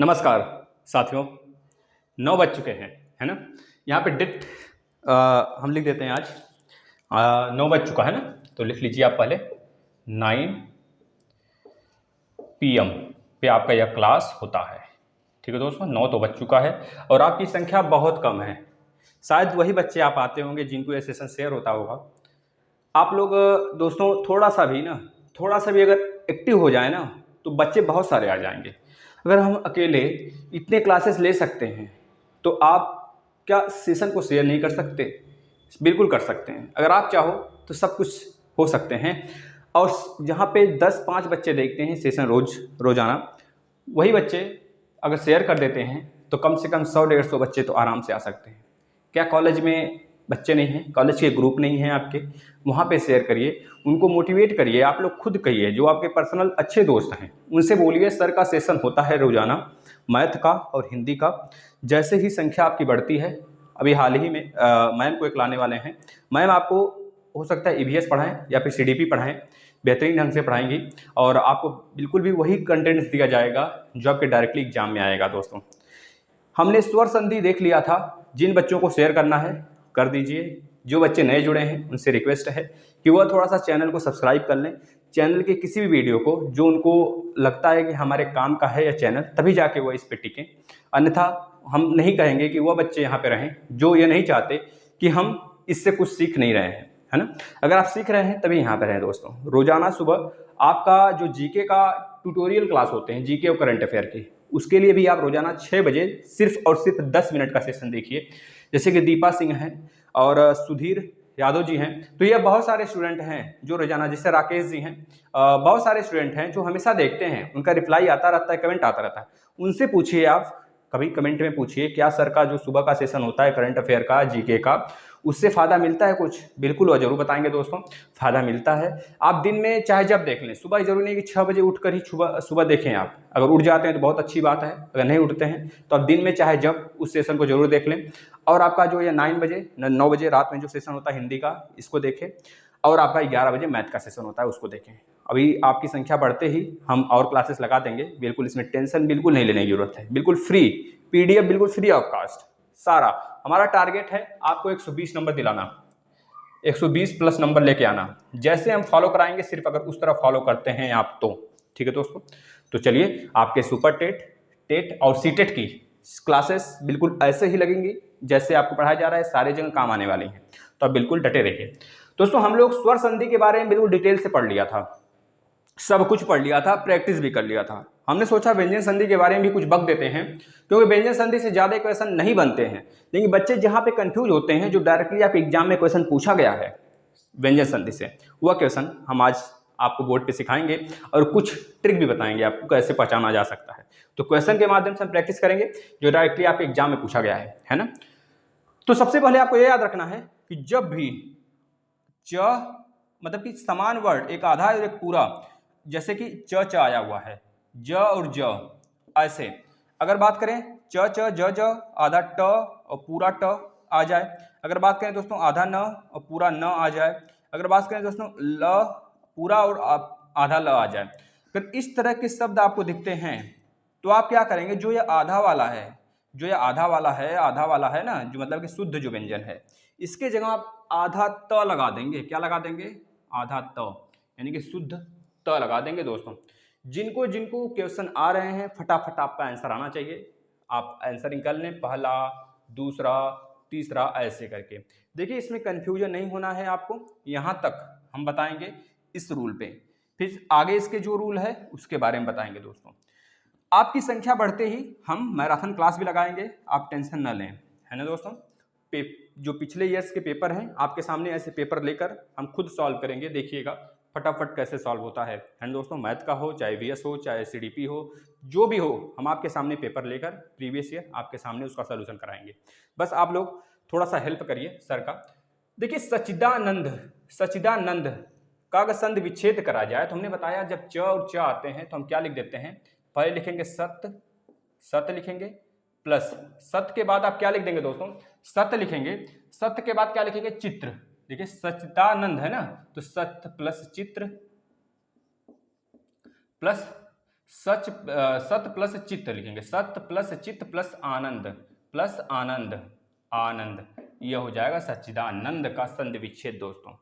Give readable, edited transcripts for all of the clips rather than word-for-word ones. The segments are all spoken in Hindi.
नमस्कार साथियों, 9 बज चुके हैं, है ना। यहाँ पे डेट हम लिख देते हैं आज 9 बज चुका है ना, तो लिख लीजिए आप पहले 9 PM पे आपका यह क्लास होता है। ठीक है दोस्तों, 9 तो बज चुका है और आपकी संख्या बहुत कम है। शायद वही बच्चे आप आते होंगे जिनको यह सेशन शेयर होता होगा। आप लोग दोस्तों थोड़ा सा भी अगर एक्टिव हो जाए ना तो बच्चे बहुत सारे आ जाएंगे। अगर हम अकेले इतने क्लासेस ले सकते हैं तो आप क्या सेशन को शेयर नहीं कर सकते? बिल्कुल कर सकते हैं। अगर आप चाहो तो सब कुछ हो सकते हैं। और जहाँ पे 10-5 बच्चे देखते हैं सेशन रोज़ाना, वही बच्चे अगर शेयर कर देते हैं तो कम से कम 100-150 बच्चे तो आराम से आ सकते हैं। क्या कॉलेज में बच्चे नहीं हैं? कॉलेज के ग्रुप नहीं हैं आपके? वहाँ पे शेयर करिए, उनको मोटिवेट करिए। आप लोग खुद कहिए, जो आपके पर्सनल अच्छे दोस्त हैं उनसे बोलिए सर का सेशन होता है रोज़ाना, मैथ का और हिंदी का। जैसे ही संख्या आपकी बढ़ती है, अभी हाल ही में मैम को एक लाने वाले हैं। मैम आपको हो सकता है EVS पढ़ाएं या फिर CDP पढ़ाएं, बेहतरीन ढंग से पढ़ाएंगी और आपको बिल्कुल भी वही कंटेंट्स दिया जाएगा जो आपके डायरेक्टली एग्जाम में आएगा। दोस्तों हमने स्वर संधि देख लिया था। जिन बच्चों को शेयर करना है कर दीजिए। जो बच्चे नए जुड़े हैं उनसे रिक्वेस्ट है कि वह थोड़ा सा चैनल को सब्सक्राइब कर लें। चैनल के किसी भी वीडियो को जो उनको लगता है कि हमारे काम का है या चैनल, तभी जाके वो इस पे टिकें। अन्यथा हम नहीं कहेंगे कि वह बच्चे यहाँ पे रहें जो ये नहीं चाहते कि हम इससे कुछ सीख नहीं रहे हैं, है ना। अगर आप सीख रहे हैं तभी यहाँ पे रहें। दोस्तों रोजाना सुबह आपका जो जीके का ट्यूटोरियल क्लास होते हैं, जीके और करंट अफेयर के, उसके लिए भी आप रोजाना 6 बजे सिर्फ और सिर्फ 10 मिनट का सेशन देखिए। जैसे कि दीपा सिंह हैं और सुधीर यादव जी हैं, तो ये बहुत सारे स्टूडेंट हैं जो रोजाना, जैसे राकेश जी हैं, बहुत सारे स्टूडेंट हैं जो हमेशा देखते हैं, उनका रिप्लाई आता रहता है, कमेंट आता रहता है। उनसे पूछिए, आप कभी कमेंट में पूछिए क्या सर का जो सुबह का सेशन होता है करंट अफेयर का, जीके का, उससे फ़ायदा मिलता है कुछ? बिल्कुल वो जरूर बताएंगे दोस्तों, फ़ायदा मिलता है। आप दिन में चाहे जब देख लें, सुबह जरूरी नहीं कि 6 बजे उठकर ही सुबह देखें। आप अगर उठ जाते हैं तो बहुत अच्छी बात है, अगर नहीं उठते हैं तो आप दिन में चाहे जब उस सेशन को जरूर देख लें। और आपका जो ये 9 बजे रात में जो सेशन होता है हिंदी का, इसको देखें। और आपका 11 बजे मैथ का सेशन होता है, उसको देखें। अभी आपकी संख्या बढ़ते ही हम और क्लासेस लगा देंगे, बिल्कुल इसमें टेंशन बिल्कुल नहीं लेने की जरूरत है। बिल्कुल फ्री PDF, बिल्कुल फ्री ऑफ कास्ट सारा। हमारा टारगेट है आपको 120 नंबर दिलाना, 120 प्लस नंबर लेके आना। जैसे हम फॉलो कराएंगे, सिर्फ अगर उस तरह फॉलो करते हैं आप तो ठीक है दोस्तों। तो चलिए, आपके सुपर टेट और सीटेट की क्लासेस बिल्कुल ऐसे ही लगेंगी जैसे आपको पढ़ाया जा रहा है, सारे जगह काम आने वाली हैं। तो आप बिल्कुल डटे रहिए। दोस्तों हम लोग स्वर संधि के बारे में बिल्कुल डिटेल से पढ़ लिया था, सब कुछ पढ़ लिया था, प्रैक्टिस भी कर लिया था। हमने सोचा व्यंजन संधि के बारे में भी कुछ बक देते हैं, क्योंकि व्यंजन संधि से ज्यादा क्वेश्चन नहीं बनते हैं। लेकिन बच्चे जहां पे कंफ्यूज होते हैं, जो डायरेक्टली आप एग्जाम में क्वेश्चन पूछा गया है व्यंजन संधि से, वह क्वेश्चन हम आज आपको बोर्ड पे सिखाएंगे और कुछ ट्रिक भी बताएंगे आपको कैसे पहचाना जा सकता है। तो क्वेश्चन के माध्यम से हम प्रैक्टिस करेंगे जो डायरेक्टली आप एग्जाम में पूछा गया है ना। तो सबसे पहले आपको यह याद रखना है कि जब भी च मतलब कि समान वर्ड, एक आधा और एक पूरा, जैसे कि च आया हुआ है, ज और ज, ऐसे अगर बात करें च ज आधा ट और पूरा ट आ जाए। अगर बात करें दोस्तों आधा न और पूरा न आ जाए। अगर बात करें दोस्तों ल पूरा और आधा ल आ जाए। फिर इस तरह के शब्द आपको दिखते हैं तो आप क्या करेंगे, जो ये आधा वाला है, आधा वाला है ना, जो मतलब कि शुद्ध जो व्यंजन है, इसके जगह आप आधा त लगा देंगे। क्या लगा देंगे? आधा त, यानी कि शुद्ध त लगा देंगे। दोस्तों जिनको जिनको क्वेश्चन आ रहे हैं, फटाफट आपका आंसर आना चाहिए। आप आंसर निकाल लें, पहला, दूसरा, तीसरा, ऐसे करके। देखिए इसमें कंफ्यूजन नहीं होना है आपको, यहाँ तक हम बताएंगे इस रूल पे, फिर आगे इसके जो रूल है उसके बारे में बताएंगे। दोस्तों आपकी संख्या बढ़ते ही हम मैराथन क्लास भी लगाएंगे, आप टेंशन ना लें, है ना दोस्तों। जो पिछले ईयर्स के पेपर हैं आपके सामने, ऐसे पेपर लेकर हम खुद सॉल्व करेंगे। देखिएगा फटाफट कैसे सॉल्व होता है ना दोस्तों। मैथ का हो, चाहे VS हो, चाहे CDP हो, जो भी हो, हम आपके सामने पेपर लेकर प्रीवियस ईयर आपके सामने उसका सोल्यूशन कराएंगे। बस आप लोग थोड़ा सा हेल्प करिए सर का। देखिए सच्चिदानंद का अगर संधि विच्छेद करा जाए तो हमने बताया जब च और च आते हैं तो हम क्या लिख देते हैं, पहले लिखेंगे सत्य लिखेंगे, प्लस सत्य के बाद आप क्या लिख देंगे दोस्तों, सत्य लिखेंगे। सत्य के बाद क्या लिखेंगे? चित्र। देखिए सच्चिदानंद है ना, तो सत्य प्लस चित्र प्लस सत प्लस चित्त लिखेंगे, सत प्लस चित्त प्लस आनंद, आनंद, यह हो जाएगा सच्चिदानंद का संधि विच्छेद दोस्तों।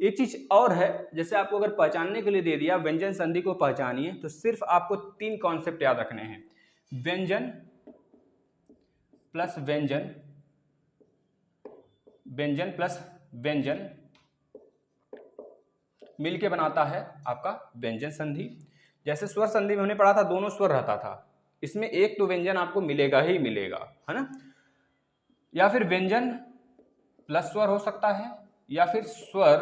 एक चीज और है, जैसे आपको अगर पहचानने के लिए दे दिया व्यंजन संधि को पहचानिए, तो सिर्फ आपको 3 कॉन्सेप्ट याद रखने हैं। व्यंजन प्लस व्यंजन, व्यंजन प्लस व्यंजन मिलके बनाता है आपका व्यंजन संधि। जैसे स्वर संधि में हमने पढ़ा था दोनों स्वर रहता था, इसमें एक तो व्यंजन आपको मिलेगा ही मिलेगा, है ना। या फिर व्यंजन प्लस स्वर हो सकता है, या फिर स्वर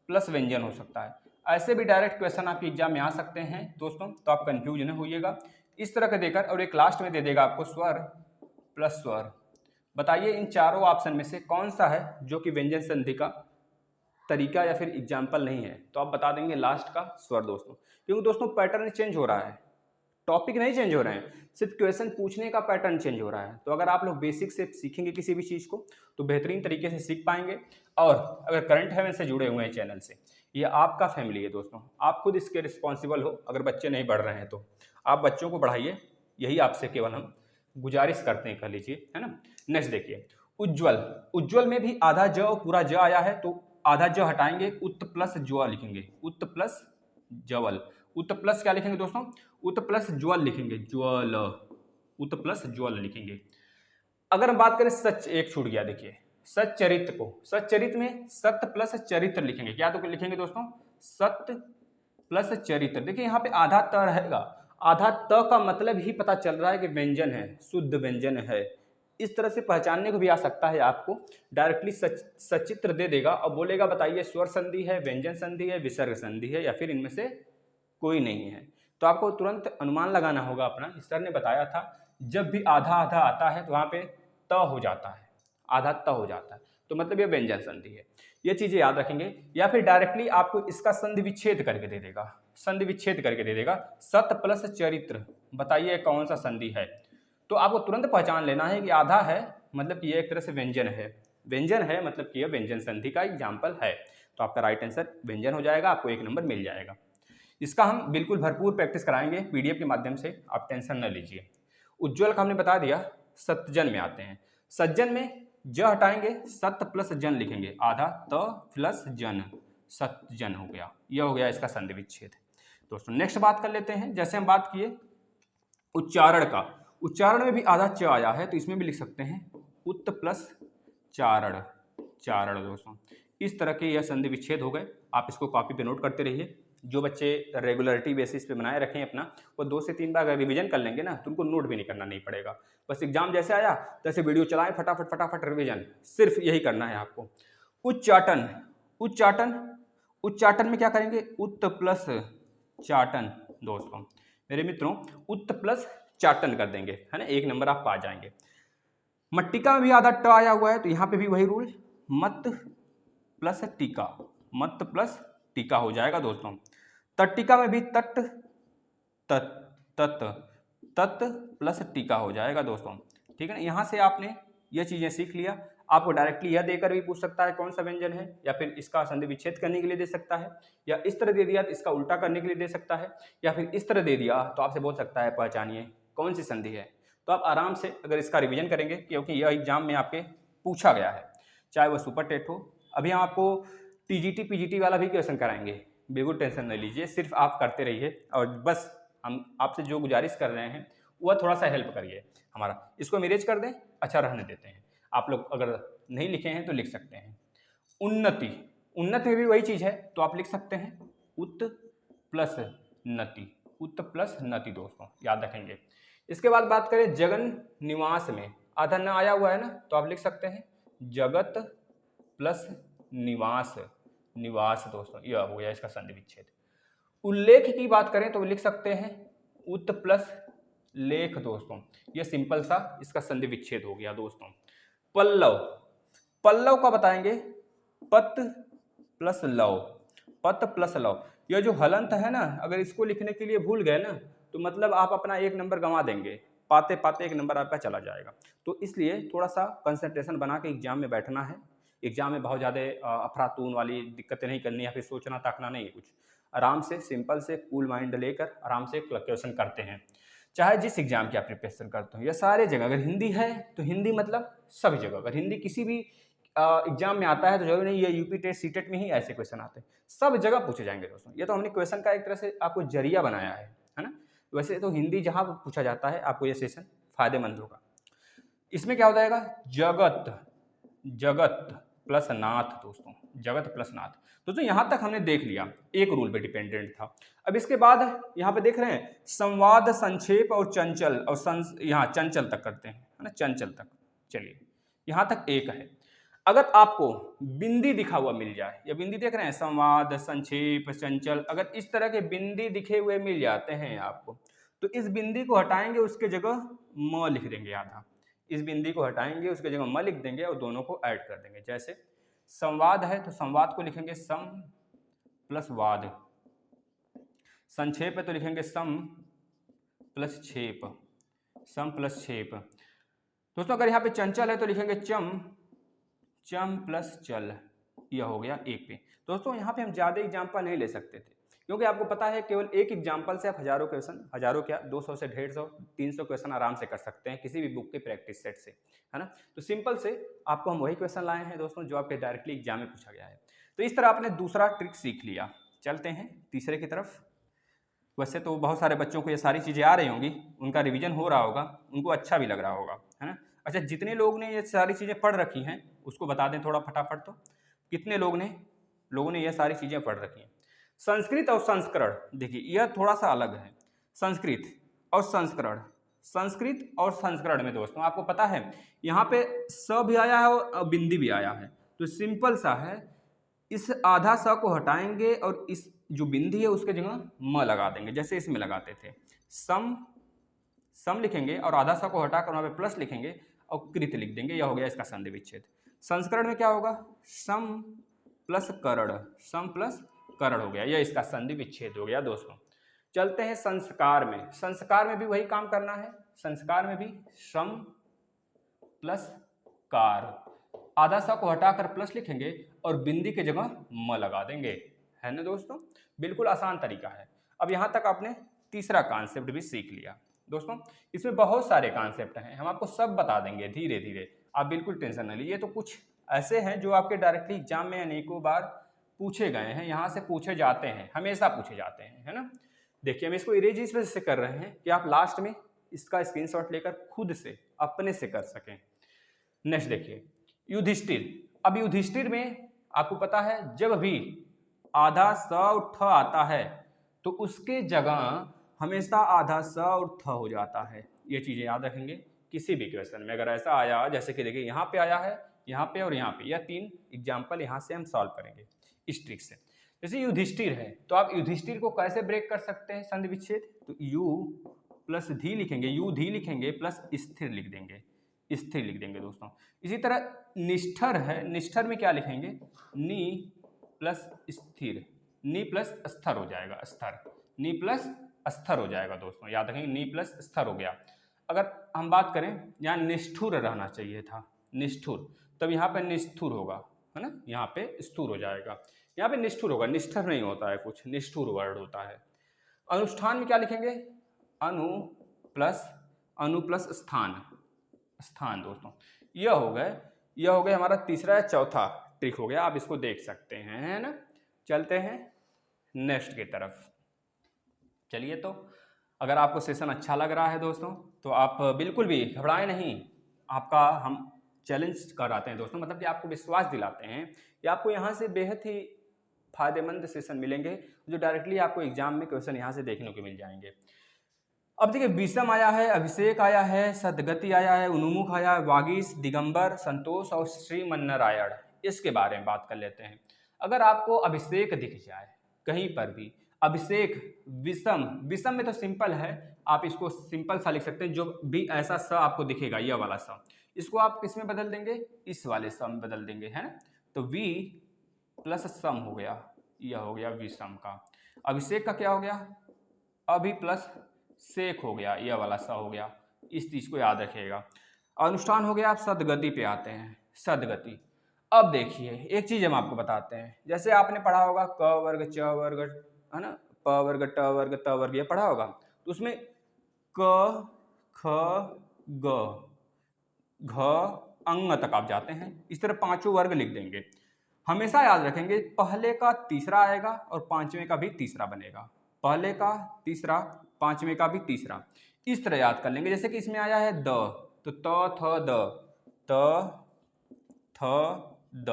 प्लस व्यंजन हो सकता है। ऐसे भी डायरेक्ट क्वेश्चन आपके एग्जाम में आ सकते हैं दोस्तों, तो आप कंफ्यूज न होइएगा। इस तरह का देकर और एक लास्ट में दे देगा आपको स्वर प्लस स्वर। बताइए इन चारों ऑप्शन में से कौन सा है जो कि व्यंजन संधि का तरीका या फिर एग्जाम्पल नहीं है, तो आप बता देंगे लास्ट का स्वर दोस्तों। क्योंकि दोस्तों पैटर्न चेंज हो रहा है, टॉपिक नहीं चेंज हो रहे हैं, सिर्फ क्वेश्चन पूछने का पैटर्न चेंज हो रहा है। तो अगर आप लोग बेसिक से सीखेंगे किसी भी चीज़ को तो बेहतरीन तरीके से सीख पाएंगे। और अगर करंट अफेयर से जुड़े हुए हैं चैनल से, ये आपका फैमिली है दोस्तों, आप खुद इसके रिस्पॉन्सिबल हो। अगर बच्चे नहीं पढ़ रहे हैं तो आप बच्चों को पढ़ाइए, यही आपसे केवल हम गुजारिश करते हैं, कह लीजिए, है ना। नेक्स्ट देखिए उज्ज्वल, उज्ज्वल में भी आधा ज और पूरा ज आया है, तो आधा ज हटाएंगे, उत्त प्लस ज्व लिखेंगे, उत्त प्लस ज्वल। उत्त प्लस क्या लिखेंगे दोस्तों, उत्त प्लस ज्वल लिखेंगे, ज्वल, उत्त प्लस ज्वल लिखेंगे। अगर हम बात करें सच, एक छूट गया देखिए, सच्चरित्र को, सच्चरित्र में सत्य प्लस चरित्र लिखेंगे। क्या तो लिखेंगे दोस्तों, सत्य प्लस चरित्र। देखिए यहाँ पे आधा त रहेगा, आधा त का मतलब ही पता चल रहा है कि व्यंजन है, शुद्ध व्यंजन है। इस तरह से पहचानने को भी आ सकता है आपको। डायरेक्टली सचित्र दे देगा और बोलेगा बताइए स्वर संधि है, व्यंजन संधि है, विसर्ग संधि है, या फिर इनमें से कोई नहीं है। तो आपको तुरंत अनुमान लगाना होगा अपना। सर ने बताया था जब भी आधा आधा आता है तो वहाँ पे त हो जाता है, आधा त हो जाता है, तो मतलब ये व्यंजन संधि है। ये चीजें याद रखेंगे। या फिर डायरेक्टली आपको इसका संधि विच्छेद करके दे देगा, संधि विच्छेद करके दे देगा, सत प्लस चरित्र, बताइए कौन सा संधि है। तो आपको तुरंत पहचान लेना है कि आधा है मतलब कि ये एक तरह से व्यंजन है, व्यंजन है मतलब कि यह व्यंजन संधि का एग्जाम्पल है। तो आपका राइट आंसर व्यंजन हो जाएगा, आपको 1 नंबर मिल जाएगा। इसका हम बिल्कुल भरपूर प्रैक्टिस कराएंगे पीडीएफ के माध्यम से, आप टेंशन न लीजिए। उज्ज्वल का हमने बता दिया। सत्यजन में आते हैं। सज्जन में ज हटाएंगे, सत्य प्लस जन लिखेंगे, आधा त प्लस जन, सत्यजन हो गया। यह हो गया इसका संधि विच्छेद। दोस्तों नेक्स्ट बात कर लेते हैं। जैसे हम बात किए उच्चारण का, उच्चारण में भी आधा च आया है, तो इसमें भी लिख सकते हैं उत्त प्लस चारण, चारण। दोस्तों इस तरह के यह संधि विच्छेद हो गए। आप इसको कॉपी पे नोट करते रहिए। जो बच्चे रेगुलरिटी बेसिस पे बनाए रखें अपना, वो 2 से 3 बार अगर रिवीजन कर लेंगे ना तो उनको नोट भी नहीं करना नहीं पड़ेगा। बस एग्जाम जैसे आया तैसे वीडियो चलाएं, फटाफट फटाफट रिवीजन, सिर्फ यही करना है आपको। उच्चाटन, उच्चाटन, उच्चाटन में क्या करेंगे, उत्त प्लस चाटन। दोस्तों मेरे मित्रों उत्त प्लस चाटन कर देंगे, है ना, 1 नंबर आप पा जाएंगे। मट्टिका में भी आधा ट आया हुआ है, तो यहाँ पे भी वही रूल, मत प्लस टीका, मत प्लस टीका हो जाएगा दोस्तों। तट्टिका में भी तट, तत्, तत्, तत् प्लस टीका हो जाएगा दोस्तों। ठीक है ना। यहाँ से आपने ये चीजें सीख लिया। आपको डायरेक्टली यह देकर भी पूछ सकता है कौन सा व्यंजन है, या फिर इसका संधि विच्छेद करने के लिए दे सकता है, या इस तरह दे दिया तो इसका उल्टा करने के लिए दे सकता है, या फिर इस तरह दे दिया तो आपसे बोल सकता है पहचानिए कौन सी संधि है। तो आप आराम से अगर इसका रिवीजन करेंगे, क्योंकि यह एग्जाम में आपके पूछा गया है, चाहे वह सुपर टेट हो। अभी हम आपको टीजीटी पीजीटी वाला भी क्वेश्चन कराएंगे, बिल्कुल टेंशन नहीं लीजिए, सिर्फ आप करते रहिए। और बस हम आपसे जो गुजारिश कर रहे हैं वह थोड़ा सा हेल्प करिए हमारा, इसको हम इरेज कर दें, अच्छा रहने देते हैं। आप लोग अगर नहीं लिखे हैं तो लिख सकते हैं। उन्नति, उन्नति में भी वही चीज़ है, तो आप लिख सकते हैं उत्त प्लस नति, उत्त प्लस नति। दोस्तों याद रखेंगे। इसके बाद बात करें जगन निवास में, आधा न आया हुआ है ना, तो आप लिख सकते हैं जगत प्लस निवास, निवास। दोस्तों यह हो गया इसका संधि विच्छेद। उल्लेख की बात करें तो लिख सकते हैं उत्त प्लस लेख। दोस्तों यह सिंपल सा इसका संधि विच्छेद हो गया दोस्तों। पल्लव, पल्लव का बताएंगे पत प्लस लव, पत प्लस लव। यह जो हलंत है ना, अगर इसको लिखने के लिए भूल गए ना तो मतलब आप अपना 1 नंबर गंवा देंगे, पाते पाते 1 नंबर आपका चला जाएगा। तो इसलिए थोड़ा सा कंसंट्रेशन बना के एग्जाम में बैठना है। एग्जाम में बहुत ज़्यादा अफरातून वाली दिक्कतें नहीं करनी, या फिर सोचना ताकना नहीं है कुछ। आराम से सिंपल से कूल माइंड लेकर आराम से क्वेश्चन करते हैं, चाहे जिस एग्जाम की आप प्रिपरेशन करते हो या सारे जगह। अगर हिंदी है तो हिंदी मतलब सभी जगह, अगर हिंदी किसी भी एग्जाम में आता है तो जरूरी नहीं ये यूपी टेट सीटेट में ही ऐसे क्वेश्चन आते हैं, सब जगह पूछे जाएंगे दोस्तों। ये तो हमने क्वेश्चन का एक तरह से आपको जरिया बनाया है ना। वैसे तो हिंदी जहाँ पूछा जाता है आपको ये सेशन फायदेमंद होगा। इसमें क्या हो जाएगा, जगत जगत प्लस नाथ दोस्तों, जगत प्लस नाथ। दोस्तों यहाँ तक हमने देख लिया, एक रूल पे डिपेंडेंट था। अब इसके बाद यहाँ पे देख रहे हैं संवाद, संक्षेप और चंचल, और यहाँ चंचल तक करते हैं है ना, चंचल तक। चलिए यहाँ तक एक है। अगर आपको बिंदी दिखा हुआ मिल जाए, या बिंदी देख रहे हैं संवाद, संक्षेप, चंचल, अगर इस तरह के बिंदी दिखे हुए मिल जाते हैं आपको, तो इस बिंदी को हटाएंगे, उसके जगह म लिख देंगे आधा। इस बिंदी को हटाएंगे, उसके जगह म लिख देंगे और दोनों को ऐड कर देंगे। जैसे संवाद है तो संवाद को लिखेंगे सम प्लस वाद, संक्षेप है तो लिखेंगे सम प्लस छेप, सम प्लस छेप। दोस्तों अगर यहाँ पे चंचल है तो लिखेंगे चम, चम प्लस चल। यह हो गया एक पे। दोस्तों यहाँ पे हम ज़्यादा एग्जाम्पल नहीं ले सकते थे, क्योंकि आपको पता है केवल एक एग्जाम्पल से आप हजारों क्वेश्चन, हजारों क्या 200 से 150 300 क्वेश्चन आराम से कर सकते हैं किसी भी बुक के प्रैक्टिस सेट से, है ना। तो सिंपल से आपको हम वही क्वेश्चन लाए हैं दोस्तों जो आपके डायरेक्टली एग्जाम में पूछा गया है। तो इस तरह आपने दूसरा ट्रिक सीख लिया। चलते हैं तीसरे की तरफ। वैसे तो बहुत सारे बच्चों को ये सारी चीज़ें आ रही होंगी, उनका रिवीजन हो रहा होगा, उनको अच्छा भी लग रहा होगा, है ना। अच्छा, जितने लोग ने ये सारी चीज़ें पढ़ रखी हैं उसको बता दें थोड़ा फटाफट। तो कितने लोगों ने ये सारी चीज़ें पढ़ रखी हैं। संस्कृत और संस्करण, देखिए यह थोड़ा सा अलग है। संस्कृत और संस्करण, संस्कृत और संस्करण में दोस्तों आपको पता है यहाँ पे स भी आया है और बिंदी भी आया है। तो सिंपल सा है, इस आधा स को हटाएंगे और इस जो बिंदी है उसके जगह म लगा देंगे, जैसे इसमें लगाते थे। सम लिखेंगे और आधा स को हटाकर वहाँ पे प्लस लिखेंगे और कृत लिख देंगे। यह हो गया इसका संधि विच्छेद। संस्करण में क्या होगा, सम प्लस करण, सम प्लस करण हो गया, यह इसका संधि विच्छेद हो गया दोस्तों। चलते हैं संस्कार में। संस्कार में भी वही काम करना है। संस्कार में भी सम प्लस कार, आधा सा को हटाकर प्लस लिखेंगे और बिंदी के जगह म लगा देंगे, है ना दोस्तों। बिल्कुल आसान तरीका है। अब यहाँ तक आपने तीसरा कॉन्सेप्ट भी सीख लिया दोस्तों। इसमें बहुत सारे कॉन्सेप्ट हैं, हम आपको सब बता देंगे धीरे धीरे, आप बिल्कुल टेंशन न लीजिए। तो कुछ ऐसे हैं जो आपके डायरेक्टली एग्जाम में अनेकों बार पूछे गए हैं, यहाँ से पूछे जाते हैं, हमेशा पूछे जाते हैं, है ना। देखिए हम इसको इरेज इस वजह से कर रहे हैं कि आप लास्ट में इसका स्क्रीनशॉट लेकर खुद से अपने से कर सकें। नेक्स्ट देखिए युधिष्ठिर। अब युधिष्ठिर में आपको पता है जब भी आधा स और ठ आता है तो उसके जगह हमेशा आधा स और थ हो जाता है। ये चीजें याद रखेंगे किसी भी क्वेश्चन में। अगर ऐसा आया, जैसे कि देखिए यहाँ पे आया है, यहाँ पे और यहाँ पे, यह तीन एग्जाम्पल यहाँ से हम सॉल्व करेंगे इस ट्रिक से। जैसे युधिष्ठिर है तो आप युधिष्ठिर को कैसे ब्रेक कर सकते हैं संधि विच्छेद, तो यू प्लस धी लिखेंगे, यू धी लिखेंगे प्लस स्थिर लिख देंगे, स्थिर लिख देंगे दोस्तों। इसी तरह निष्ठर है, निष्ठर में क्या लिखेंगे, नी प्लस स्थिर, नी प्लस स्थिर हो जाएगा, स्थिर, नी प्लस स्थिर हो जाएगा दोस्तों, याद रखेंगे नी प्लस स्थिर हो गया। अगर हम बात करें यहाँ निष्ठुर रहना चाहिए था, निष्ठुर, तब यहाँ पे निष्ठुर होगा, है ना, यहाँ पे स्थूर हो जाएगा, यहाँ पे निष्ठुर होगा, निष्ठर नहीं होता है कुछ, निष्ठुर वर्ड होता है। अनुष्ठान में क्या लिखेंगे, अनु प्लस स्थान, स्थान दोस्तों। यह हो गए हमारा तीसरा या चौथा ट्रिक हो गया, आप इसको देख सकते हैं, है ना। चलते हैं नेक्स्ट की तरफ। चलिए, तो अगर आपको सेशन अच्छा लग रहा है दोस्तों तो आप बिल्कुल भी घबराएं नहीं, आपका हम चैलेंज कराते हैं दोस्तों, मतलब कि आपको विश्वास दिलाते हैं कि आपको यहाँ से बेहद ही फायदेमंद सेशन मिलेंगे जो डायरेक्टली आपको एग्जाम में क्वेश्चन यहाँ से देखने को मिल जाएंगे। अब देखिए विषम आया है, अभिषेक आया है, सदगति आया है, उन्मुख आया है, वागीश, दिगंबर, संतोष और श्रीमन्नारायण। इसके बारे में बात कर लेते हैं। अगर आपको अभिषेक दिख जाए कहीं पर भी, अभिषेक, विषम, विषम में तो सिंपल है, आप इसको सिंपल सा लिख सकते हैं, जो भी ऐसा स आपको दिखेगा, यह वाला स, इसको आप किस में बदल देंगे, इस वाले स में बदल देंगे, है ना। तो वी प्लस सम हो गया, यह हो गया विषम का। अभिषेक का क्या हो गया, अभि प्लस शेख हो गया, यह वाला सा हो गया, इस चीज को याद रखिएगा। अनुष्ठान हो गया, आप सदगति पे आते हैं, सदगति। अब देखिए एक चीज हम आपको बताते हैं, जैसे आपने पढ़ा होगा क वर्ग, च वर्ग, है ना, प वर्ग ट वर्ग त वर्ग ये पढ़ा होगा। तो उसमें क ख ग घ अंग तक आप जाते हैं, इस तरह पांचों वर्ग लिख देंगे। हमेशा याद रखेंगे पहले का तीसरा आएगा और पांचवें का भी तीसरा बनेगा, पहले का तीसरा पांचवें का भी तीसरा, इस तरह याद कर लेंगे। जैसे कि इसमें आया है द, तो त थ द, त थ द,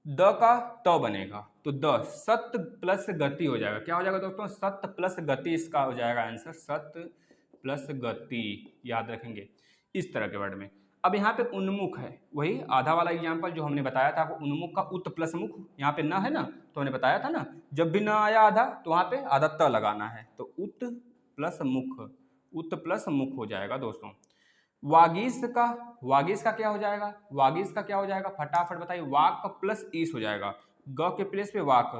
द का त बनेगा तो द, सत प्लस गति हो जाएगा। क्या हो जाएगा दोस्तों? सत प्लस गति, इसका हो जाएगा आंसर, सत प्लस गति, याद रखेंगे इस तरह के वर्ड में। अब यहाँ पे उन्मुख है, वही आधा वाला एग्जाम्पल जो हमने बताया था, उन्मुख का उत प्लस मुख, यहाँ पे न है ना, तो हमने बताया था ना, जब भी न आया आधा तो वहाँ पे आधा त लगाना है, तो उत प्लस मुख, उत प्लस मुख हो जाएगा दोस्तों। वागीश का क्या हो जाएगा? वागीश का क्या हो जाएगा? फटाफट बताइए। वाक प्लस ईस हो जाएगा, ग के प्लेस पे वाक,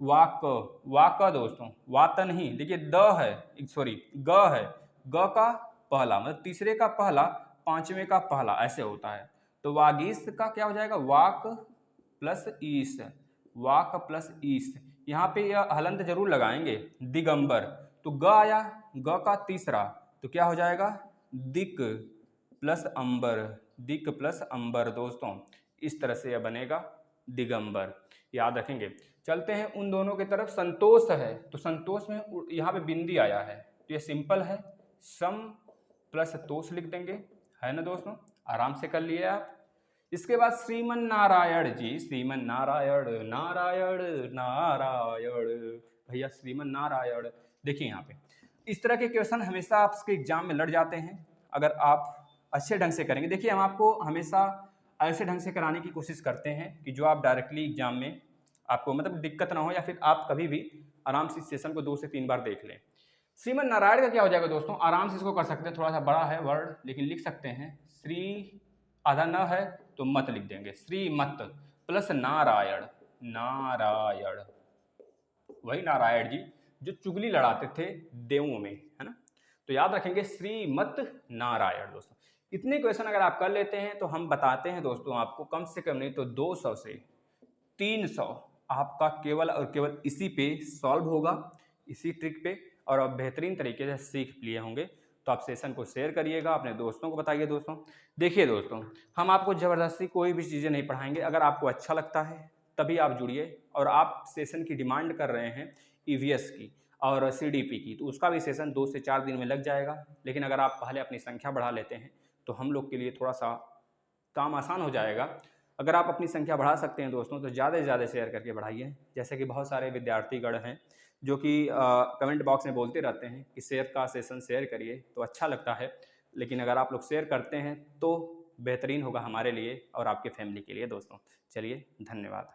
वाक, वाक दोस्तों, वात नहीं, देखिए द है, सॉरी ग है, ग का पहला मतलब तीसरे का पहला, पांचवें का पहला, ऐसे होता है। तो वागीश का क्या हो जाएगा? वाक प्लस ईस, वाक प्लस ईस। यहाँ पे यह हलंत जरूर लगाएंगे। दिगंबर, तो ग आया, ग का तीसरा, तो क्या हो जाएगा? दिक प्लस अंबर, दिक प्लस अंबर दोस्तों, इस तरह से यह बनेगा दिगंबर, याद रखेंगे। चलते हैं उन दोनों की तरफ। संतोष है, तो संतोष में यहाँ पे बिंदी आया है, तो ये सिंपल है, सम प्लस तोष लिख देंगे, है ना दोस्तों, आराम से कर लिए आप। इसके बाद श्रीमन नारायण जी, श्रीमन नारायण, नारायण नारायण, भैया श्रीमन नारायण। देखिए यहाँ पे इस तरह के क्वेश्चन हमेशा आपके एग्जाम में लड़ जाते हैं, अगर आप अच्छे ढंग से करेंगे। देखिए हम आपको हमेशा ऐसे ढंग से कराने की कोशिश करते हैं कि जो आप डायरेक्टली एग्जाम में आपको मतलब दिक्कत ना हो, या फिर आप कभी भी आराम से इस सेशन को 2 से 3 बार देख लें। श्रीमन नारायण का क्या हो जाएगा दोस्तों? आराम से इसको कर सकते हैं, थोड़ा सा बड़ा है वर्ड लेकिन लिख सकते हैं। श्री आधा न है तो मत लिख देंगे, श्रीमत प्लस नारायण, नारायण, वही नारायण जी जो चुगली लड़ाते थे देवों में, है ना, तो याद रखेंगे श्रीमत नारायण दोस्तों। इतने क्वेश्चन अगर आप कर लेते हैं तो हम बताते हैं दोस्तों आपको कम से कम नहीं तो 200 से 300 आपका केवल और केवल इसी पे सॉल्व होगा, इसी ट्रिक पे, और आप बेहतरीन तरीके से सीख लिए होंगे। तो आप सेशन को शेयर करिएगा, अपने दोस्तों को बताइए दोस्तों। देखिए दोस्तों, हम आपको ज़बरदस्ती कोई भी चीज़ें नहीं पढ़ाएंगे, अगर आपको अच्छा लगता है तभी आप जुड़िए। और आप सेशन की डिमांड कर रहे हैं ईवीएस की और सीडीपी की, तो उसका भी सेशन 2 से 4 दिन में लग जाएगा। लेकिन अगर आप पहले अपनी संख्या बढ़ा लेते हैं तो हम लोग के लिए थोड़ा सा काम आसान हो जाएगा। अगर आप अपनी संख्या बढ़ा सकते हैं दोस्तों तो ज़्यादा से ज़्यादा शेयर करके बढ़ाइए। जैसे कि बहुत सारे विद्यार्थीगण हैं जो कि कमेंट बॉक्स में बोलते रहते हैं कि शेयर का सेशन शेयर करिए, तो अच्छा लगता है। लेकिन अगर आप लोग शेयर करते हैं तो बेहतरीन होगा हमारे लिए और आपके फैमिली के लिए दोस्तों। चलिए, धन्यवाद।